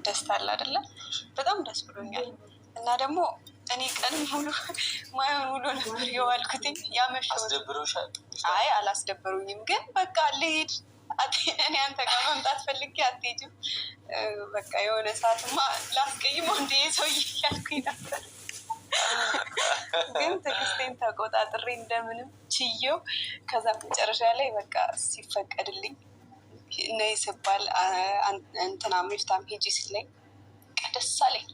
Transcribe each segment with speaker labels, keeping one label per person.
Speaker 1: ደስታ አለ አይደለ? በጣም ደስ ብሎኛል። እና ደግሞ እኔ ቀንም ሙሉ ማየውን ውሎ ነበር የዋልኩትኝ ያመሸሁት።
Speaker 2: አስደብሮሻል?
Speaker 1: አይ አላስደበሩኝም፣ ግን በቃ ልሄድ እኔ አንተ ጋር መምጣት ፈልጌ አትሄጂም፣ በቃ የሆነ ሰዓትማ ላስቀይመው እንደ ሰውዬ እያልኩኝ ነበር። ግን ትዕግስቴን ተቆጣጥሬ እንደምንም ችዬው ከዛ መጨረሻ ላይ በቃ ሲፈቀድልኝ ነይ ስባል እንትና ሚፍታም ሂጂ ሲለኝ ደስ አለኝ።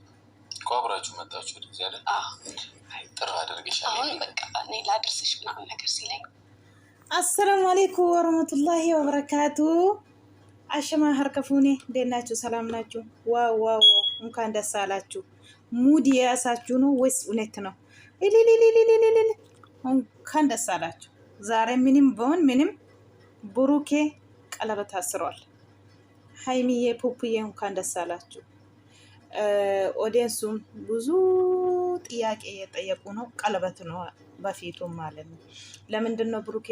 Speaker 2: አብራችሁ መጣችሁ ወደዚህ አይደል? ጥሩ አድርገሻል።
Speaker 1: አሁን በቃ እኔ ላድርስሽ ምናምን ነገር ሲለኝ
Speaker 3: አሰላሙ አለይኩም ወረህመቱላሂ ወበረካቱ። አሸማ ሀርከፉኔ እንዴት ናችሁ? ሰላም ናችሁ? ዋው ዋው እንኳን ደስ አላችሁ። ሙድ የያሳችሁ ነው ወይስ እውነት ነው? እንኳን ደስ አላችሁ። ዛሬ ምንም ቢሆን ምንም ብሩኬ ቀለበት አስሯል። ሀይሚዬ ፑፑዬ እንኳን ደስ አላችሁ። ኦዲየንሱም ብዙ ጥያቄ እየጠየቁ ነው። ቀለበት ነው በፊቱም ማለት ነው። ለምንድን ነው ብሩኬ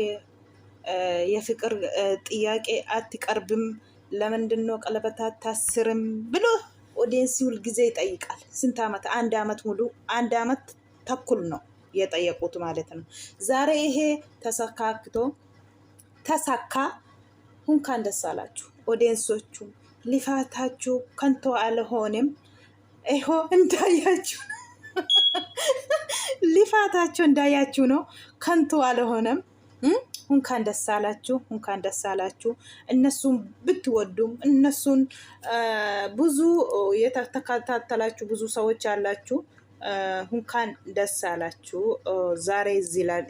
Speaker 3: የፍቅር ጥያቄ አትቀርብም? ለምንድን ነው ቀለበት አታስርም ብሎ ኦዲየንስ ሁል ጊዜ ይጠይቃል። ስንት ዓመት? 1 ዓመት ሙሉ 1 ዓመት ተኩል ነው የጠየቁት ማለት ነው። ዛሬ ይሄ ተሳካክቶ ተሳካ። እንኳን ደስ አላችሁ ኦዲየንሶቹ። ሊፋታችሁ ከንቶ አልሆነም። ይሆ እንዳያችሁ ሊፋታችሁ እንዳያችሁ ነው። ከንቶ አልሆነም። እንኳን ደስ አላችሁ፣ እንኳን ደስ አላችሁ። እነሱን ብትወዱም እነሱን ብዙ የተከታተላችሁ ብዙ ሰዎች አላችሁ። እንኳን ደስ አላችሁ። ዛሬ እዚህ ላይ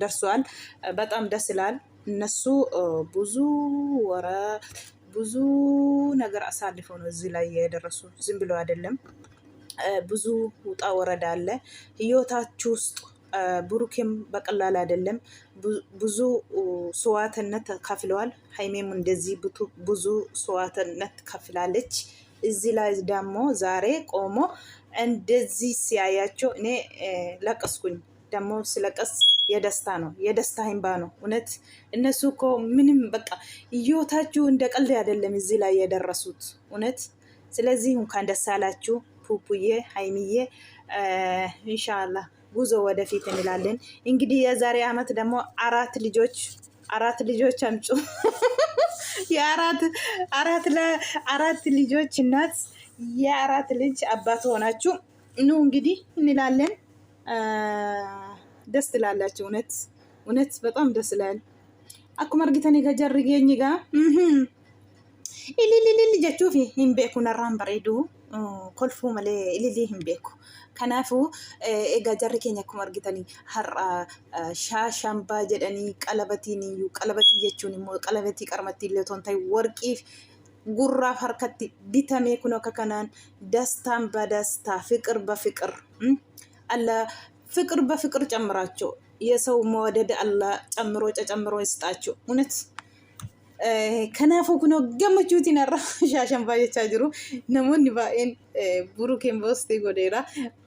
Speaker 3: ደርሷል። በጣም ደስ ይላል። እነሱ ብዙ ነገር አሳልፈው ነው እዚህ ላይ የደረሱ። ዝም ብሎ አይደለም። ብዙ ውጣ ወረዳ አለ ህይወታችሁ ውስጥ። ብሩኬም በቀላል አይደለም። ብዙ ሰዋዕትነት ከፍለዋል። ሀይሜም እንደዚህ ብዙ ሰዋዕትነት ከፍላለች። እዚህ ላይ ደግሞ ዛሬ ቆሞ እንደዚህ ሲያያቸው እኔ ለቀስኩኝ። ደግሞ ስለቀስ የደስታ ነው፣ የደስታ እንባ ነው። እውነት እነሱ እኮ ምንም በቃ ህይወታችሁ እንደ ቀልድ አይደለም እዚህ ላይ የደረሱት እውነት። ስለዚህ እንኳን ደስ አላችሁ ፑፑዬ፣ ሀይሚዬ። ኢንሻአላህ ጉዞ ወደፊት እንላለን። እንግዲህ የዛሬ አመት ደግሞ 4 ልጆች አምጩ። የአራት ልጆች እናት፣ የ4 ልጅ አባት ሆናችሁ ኑ እንግዲህ እንላለን። ደስ ትላላችሁ። እውነት በጣም ደስ ይላል። አኩማ አርጊተኒ ገጀርገኝ ጋ ኢሊሊሊ ጀቹፊ ሂምቤኩ ነራን በሬዱ ኮልፉ መሌ ኢሊሊ ሂምቤኩ ከናፉ ኤጋ ጀሪ ኬኛ አኩማ አርጊተኒ ሀራ ሻሻምባ ጀደኒ ቀለበቲን ዩ ቀለበቲ ጀቹን ሞ ቀለበቲ ቀርመቲ ለቶንታይ ወርቂ ጉራፍ ሀርከቲ ቢተሜ ኩኖ ከከናን ደስታን በደስታ ፍቅር በፍቅር አላ ፍቅር በፍቅር ጨምራቸው። የሰው መወደድ አላ ጨምሮ ይስጣቸው። እውነት ከናፉ ኩኖ ገመቹት ነራ ሻሸን ባየቻ ጅሩ ነሞን ባኤን ብሩኬን በውስጥ ጎዴራ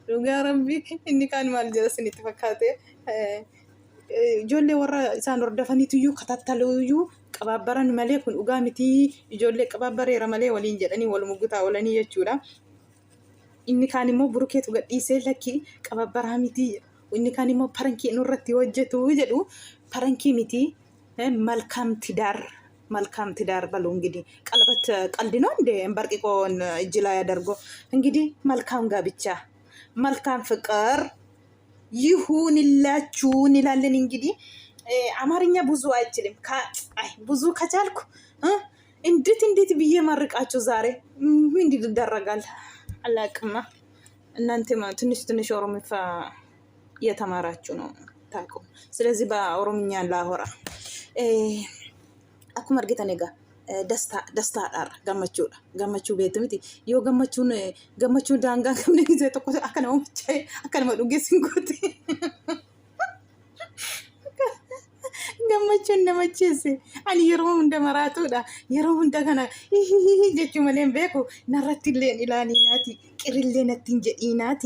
Speaker 3: ዱጋረምቢ እንካን ማልጀረስን ይተፈካተ ጆሌ ወራ ኢሳን ወርደፈኒትዩ ከታተሉዩ ቀባበረን መሌ ኩን ኡጋሚቲ ጆሌ ቀባበረ ረመሌ ወሊን ጀደኒ ወልሙጉታ ወለኒ የቹራ inni kaan immoo burukeetu gadhiisee lakki qababbaraa miti. Inni kaan immoo parankii nurratti hojjetu jedhu parankii miti. መልካም ትዳር በሉ እንግዲህ። ቀለበት ቀልድ ነው እንደ እንበርቂቆን እጅ ላይ ያደርጎ እንግዲህ መልካም ጋብቻ መልካም ፍቅር ይሁንላችሁ እንላለን። እንግዲህ አማርኛ ብዙ አይችልም። ብዙ ከቻልኩ እንዴት ብዬ ማርቃችሁ ዛሬ ምን ይደረጋል? አላቅማ እናንተ ትንሽ ኦሮምኛ እየተማራችሁ ነው ታውቁ። ስለዚህ በኦሮምኛ ላወራ አኩማ አርጊተኒ ጋ ደስታ ዳር ገመቹ ቤት ምቲ ዮ ገመቹ ዳንጋ ከምነ ጊዜ ተቆ አከነው ዱጌሲን ጎቴ ገመቹ እንደመቼስ አን የሮም እንደመራቱዳ የሮም እንደገና ይሄ ጀቹ መሌን ቤኩ ነረትሌን ኢላኒ ናቲ ቅርሌነትን ጀኢናቲ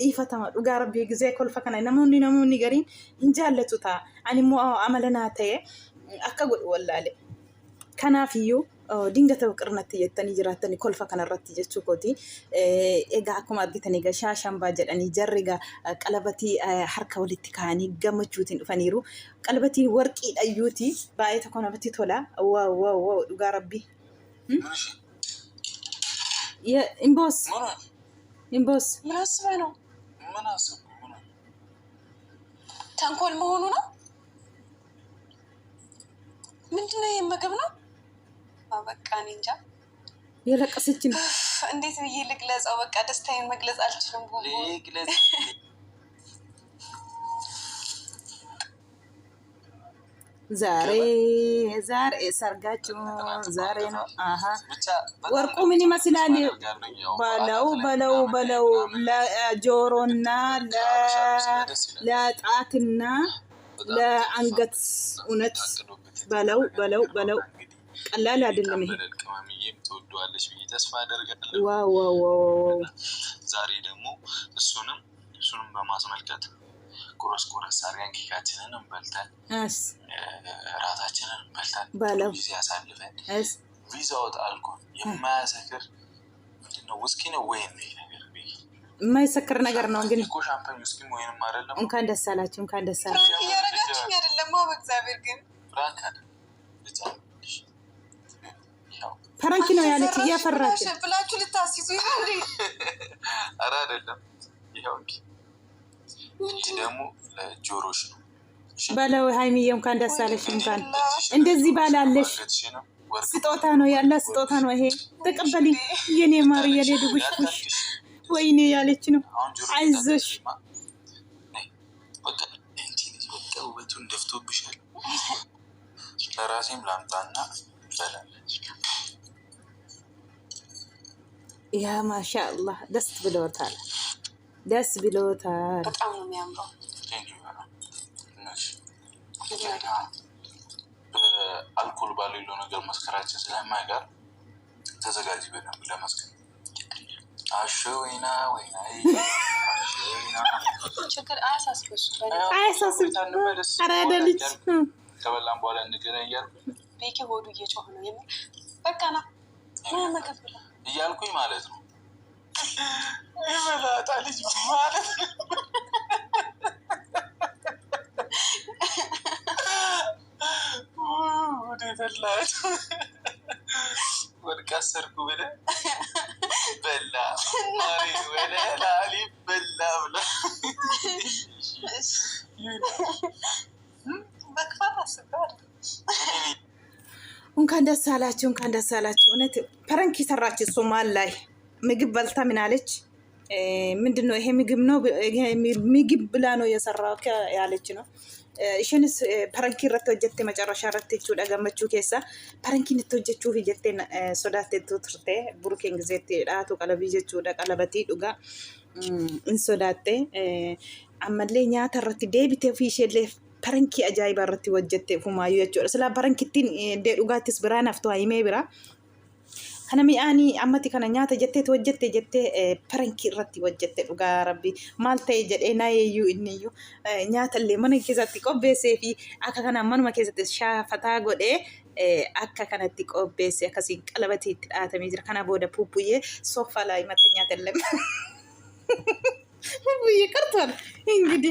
Speaker 3: ኢፈተማ ዱጋ ረቢ ጊዜ ኮልፈከና ነሙኒ ገሪን እንጃለቱታ አንሞ አመለናተ አከ ጎድ ወላለ ከናፍዩ dingata qirnatti jettanii jiraatanii kolfa kanarratti jechuu kooti. Egaa akkuma argitanii egaa shaashambaa jedhanii jarri egaa qalabatii harka walitti kaa'anii gammachuutiin dhufaniiru. Qalabatii warqii dhayyuuti baay'ee tokko namatti tola. Waaw dhugaa rabbi. ኢምቦስ
Speaker 1: ምን አስበህ ነው? ተንኮል መሆኑ ነው? ምንድን ነው? ምግብ ነው? በቃ እኔ እንጃ።
Speaker 3: የለቀሰች ነው።
Speaker 1: እንዴት ብዬ ልግለጸው? በቃ ደስታዬን መግለጽ አልችልም።
Speaker 3: ዛሬ ሰርጋችሁ ዛሬ ነው። አሃ ወርቁ ምን ይመስላል? በለው ለጆሮና ለጣትና ለአንገት እውነት በለው ቀላል አይደለም ይሄ። ዋው
Speaker 2: ዛሬ ደግሞ እሱንም በማስመልከት ቆረስ አድርገን ኬካችንን እንበልተን እራታችንን እንበልተን ጊዜ ያሳልፈን ቪዛ ወጣ አልኩን። የማያሰክር ምንድነው? ውስኪ ነው ወይን ነው ነገር
Speaker 3: የማይሰክር ነገር ነው። እንግዲህ
Speaker 2: እኮ ሻምፓኝ ውስኪም ወይንም አይደለም።
Speaker 3: እንኳን ደስ አላችሁ፣ እንኳን ደስ አላችሁ።
Speaker 1: እያረጋችሁኝ አይደለም? በእግዚአብሔር ግን
Speaker 2: ፍራንክ አይደለም
Speaker 3: ፈረንኪ ነው ያለች እያፈራች
Speaker 1: ብላችሁ ልታስይዙ ይሆን?
Speaker 2: ኧረ አይደለም። ይኸው እንግዲህ ይህ ደግሞ ለጆሮሽ ነው
Speaker 3: በለው። ሀይሚዬ እንኳን ደስ አለሽ። እንኳን እንደዚህ ባላለሽ ስጦታ ነው ያለ ስጦታ ነው ይሄ። ተቀበሊ የኔ ማር የኔ ድቡሽ ወይኔ ያለች ነው። አይዞሽ
Speaker 2: በቃ ውበቱን ደፍቶብሻል። ለራሴም ላምጣና በላለች።
Speaker 3: ያ ማሻአላህ ደስ ብሎታል።
Speaker 1: በጣም ነው የሚያምረው።
Speaker 2: በአልኮል ባሌለው ነገር መስከራችን ስለማይቀር ተዘጋጅ በደንብ ለመስከር። አሾ ወይና
Speaker 1: ችግር አያሳስብሽ።
Speaker 3: አራዳ ልጅ
Speaker 2: ከበላም በኋላ እንገናኝ
Speaker 1: ቤኪ ሆዱ እየጮህ ነው የምር። በቃ ና መከፍ ብላ
Speaker 2: እያልኩኝ ማለት ነው። ይመላጣ ልጅ ማለት ነው። ወደ ተላጭ ወድቃ ሰርኩ ብለህ በላ ማሪ ወደ ላሊ በላ ብላ
Speaker 1: በክፋት አስባል።
Speaker 3: እንኳን ደስ አላችሁ፣ እንኳን ደስ አላችሁ። እውነት ፐረንኪ ሰራች። እሱ ማል ላይ ምግብ በልታ ምን አለች? ምንድነው ይሄ ምግብ ነው ምግብ ብላ ነው የሰራው ያለች ነው። isheenis parankii irratti hojjette macarrashaa irratti jechuudha. Gammachuu keessa parankiin itti hojjechuuf jette sodaatteetu turte. Burukeen gizeetti dhaatu qalabii jechuudha. Qalabatii dhugaa in sodaatte. Ammallee nyaata irratti deebitee ofii isheellee parankii ajaa'ibaa irratti hojjette fumaayyuu jechuudha. Silaa parankittiin dhugaattis biraan haftu himee bira. Kana mi'aanii ammatti kana nyaata jetteetu hojjette jettee parankii irratti hojjette dhugaa rabbi maal ta'e jedhee naayeeyyuu inniyyuu nyaata illee mana keessatti qopheessee fi akka kana manuma keessatti shaafataa godhee akka kanatti qopheesse akkasiin qalabatee itti dhaatamee jira. Kana booda puuppuyyee soofaa laa himata nyaata illee puuppuyyee qartoon ingidi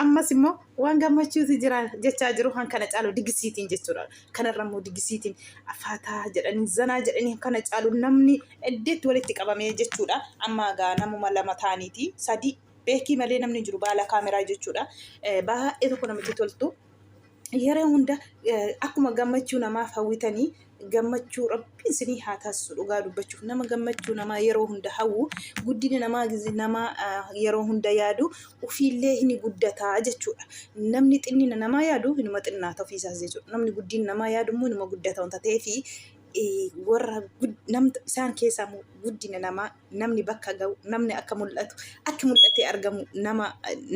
Speaker 3: ammas immoo waan gammachuuti jira jechaa jiru. Han kana caalu digisiitiin jechuudha. Kanarra immoo digisiitiin afaataa jedhanii zanaa jedhanii kana caalu namni eddeetti walitti qabamee jechuudha. Amma gaa namuma lama ta'aniiti sadii beekii malee namni jiru baala kaameraa jechuudha. Baay'ee tokko namatti toltu. Yeroo hunda akkuma gammachuu namaaf hawwitanii gammachuu rabbiin isinii haa taasisu. Dhugaa dubbachuuf nama gammachuu namaa yeroo hunda hawwu guddina namaa namaa yeroo hunda yaadu ofiillee ni guddataa jechuudha. Namni xinnina namaa yaadu inuma xinnaata ofiisaas jechuudha. Namni guddina namaa yaadu immoo inuma guddata wanta ta'eefi warra isaan keessaa guddina namaa namni bakka ga'u namni akka mul'atee argamu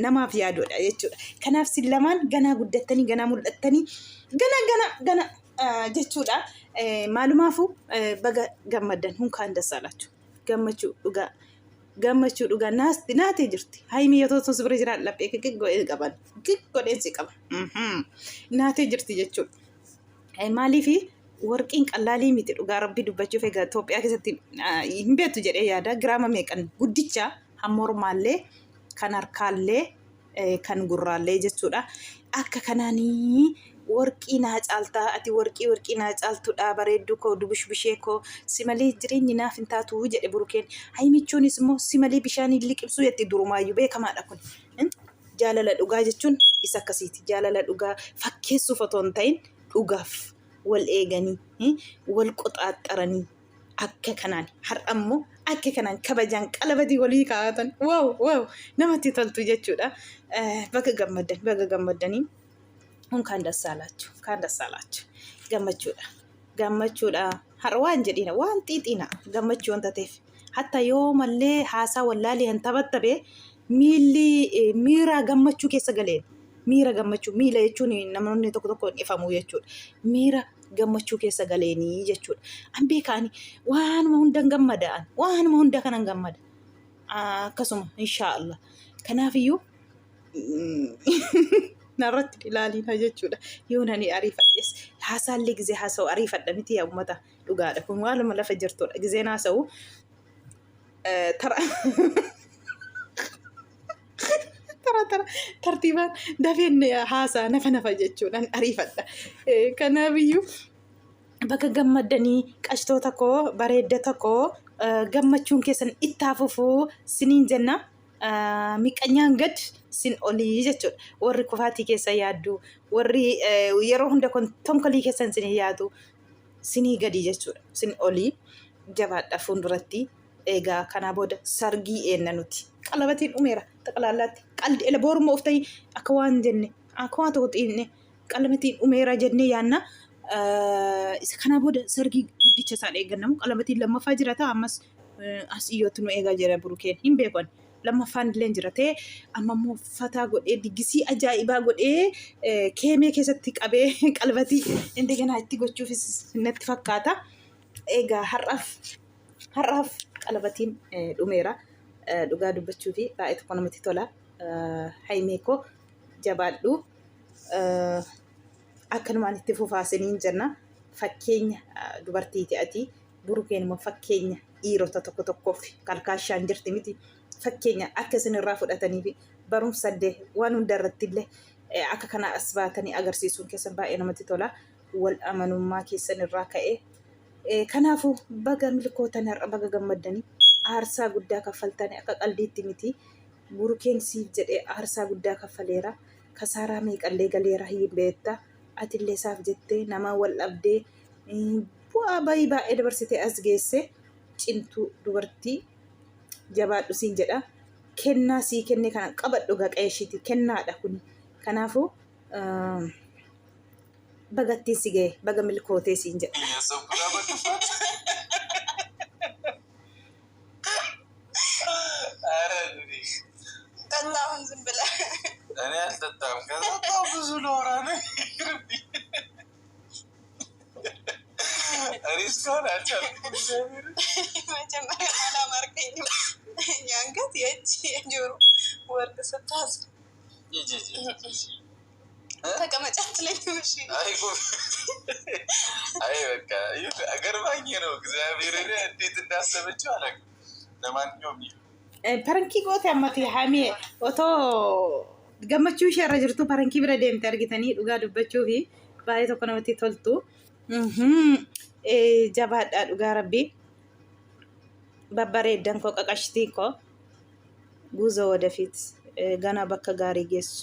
Speaker 3: namaaf yaadudha jechuudha. Kanaaf si lamaan ganaa guddattanii ganaa mul'attanii gana jechuudha. Maalumaafuu baga gammaddan hunkaan dassaalaችሁ gammachuu dhugaa naatee jirti. Haayimii yoo ta'u bira jiraan laphee godheensi qaba naatee jirti jechuudha. Maaliif warqiin qallaalii miti dhugaa rabbii dubbachuuf egaa Itoophiyaa keessatti hin beektu jedhee yaada giraama meeqan guddicha hammormaallee kan harkaallee kan gurraallee jechuudha. Akka kanaanii warqii naa caaltaa ati warqii naa caaltuudha bareedduu koo dubushbushee koo si malee jireenyi naaf hin taatu jedhe Burukeen. Haymichuunis immoo si malee bishaanii liqimsuu jetti durumaayyuu beekamaadha kun. Jaalala dhugaa jechuun isa akkasiiti. Jaalala dhugaa fakkeessuuf otoo hin ta'in dhugaaf wal eeganii wal qoxaaxaranii akka kanaan har'ammoo akka kanaan kabajaan qalabatii walii kaa'atan waaw namatti toltu jechuudha. Baga gammaddanii kun kaan dassaalaachu gammachuudha har'a waan jedhina waan xiixiina gammachuu wanta ta'eef hatta yoo mallee haasaa wallaalii hin taphattabe miira gammachuu keessa galeen miira gammachuu miila jechuun namoonni tokko ifamu jechuudha. Miira gammachuu keessa galeenii jechuudha. An beekaani waanuma hunda gammadaan waanuma hunda kanan gammada akkasuma inshaallah. Kanaafiyyuu narratti ilaaliina jechuudha. Yoo nani ariifadhes haasaallee gizee haasa'u ariifadha miti yaa uummata dhugaadha. Kun waanuma lafa jirtudha. Gizeen haasa'u tartiibaan dafeen haasaa nafa jechuudhaan ariifadha. Kanaafiyyuu bakka gammaddanii qashtoota koo bareeddata koo gammachuun keessan itti hafufuu siniin jenna. Miqanyaan gad sin olii jechuudha. Warri kufaatii keessa yaaddu warri yeroo hunda tonkolii keessan sin yaadu sinii gadi jechuudha. Sin olii jabaadha fuulduratti. Egaa kana booda sargii eenna nuti qalabatiin dhumeera xaqalaalaatti qaldi ele booruma uftai akka waan jenne akka waan tokko xiinne qalabatiin dhumeera jennee yaanna. Isa kana booda sargii guddicha isaan eeggannamu qalabatiin lammaffaa jirata ammas as iyyootti nu eegaa jira Burukeen hin beekon lammaffaan illee jiratee amma immoo fataa godhee diggisii ajaa'ibaa godhee keemee keessatti qabee qalabatii indegana itti gochuufis natti fakkaata. Egaa har'aaf qalabatiin dhumeera dhugaa dubbachuu fi baay'ee tokko namatti tola. Haimee koo jabaadhu akkanumaan itti fufaasiniin jenna. Fakkeenya dubartiiti ati Burukeen immoo fakkeenya dhiirota tokkoof kalkaashaan jirti miti. Fakkeenya akka isinirraa fudhatanii fi barumsadde waan hundarratti illee akka kana as baatanii agarsiisuun keessan baay'ee namatti tola. Wal amanummaa keessanirraa ka'ee kanaafuu baga milkootan har'a baga gammaddanii aarsaa guddaa kaffaltanii akka qaldiitti miti. Burukeen siif jedhee aarsaa guddaa kaffaleera. Kasaaraa meeqallee galeera hin beekta. Atillee isaaf jettee nama wal dhabdee bu'aa baay'ee dabarsitee as geesse cintuu dubartii jabaadhu siin jedha. Kennaa sii kenne kana qabadhu gaqeeshiti kennaadha kun. Kanaafuu bagattiin si ga'e baga milkootee siin jedha.
Speaker 1: ጠጣሁን ዝም ብለህ
Speaker 2: እኔ አልጠጣም። ከጠጣሁ ብዙ ኖራ ነው እኔ እስካሁን አልቻልኩም።
Speaker 1: መጀመሪያ አላማርከኝም። የአንገት የእጅ የጆሮ ወርቅ ስታዝ ተቀመጫ አትለኝም። እሺ
Speaker 2: አይ በቃ ገርማኝ ነው። እግዚአብሔር እንዴት እንዳሰበችው አላውቅም። ለማንኛውም
Speaker 3: parankii goote ammati hamee otoo gammachuu ishee irra jirtu parankii bira deemte argitanii dhugaa dubbachuu fi baay'ee tokko namatti toltu. Jabaadhaa dhugaa rabbii babbareeddan koo qaqashtii koo guuza wadafiit ganaa bakka gaarii geessu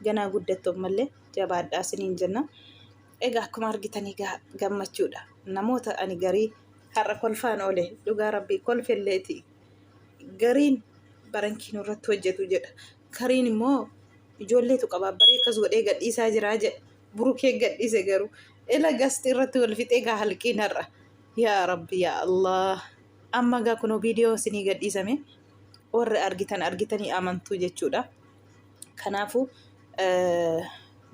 Speaker 3: ganaa guddattu mallee jabaadhaa siniin jenna. Egaa akkuma argitanii gammachuudha. Namoota ani garii har'a kolfaan oole dhugaa rabbii kolfelleeti. Gariin barankiin irratti hojjetu jedha. Kariin immoo ijoolleetu qaba baree akkas godhee gadhiisaa jira jedha. Burukee gadhiise garuu ila gasti irratti wal fixee gaa halqiin har'a. Yaa Rabbi yaa Allah. Amma gaa kunoo viidiyoo isinii gadhiisame warri argitanii amantuu jechuudha. Kanaafuu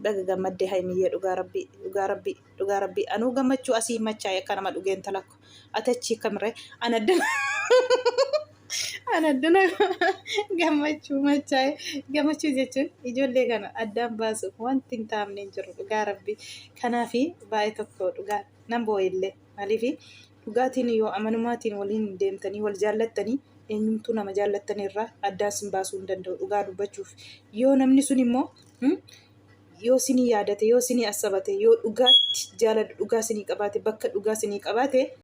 Speaker 3: baga gammaddee Haimiyyee dhugaa rabbii anuu gammachuu asii machaa'e akka nama dhugeen talakko atachi kamiree anaddana gammachuu machaa'e gammachuu jechuun ijoollee kana addaan baasu wanti hin taamne hin jiru dhugaa rabbii. Kanaafi baay'ee tokko dhugaa nan boo'ellee maaliif dhugaatiin yoo amanumaatiin waliin deemtanii wal jaallattanii eenyumtuu nama jaallattanirraa addaan sin baasuu hin danda'u dhugaa dubbachuuf yoo namni sun immoo yoo sinii yaadate yoo sinii asabate yoo dhugaatti jaalala dhugaa sinii qabaate bakka dhugaa sinii qabaate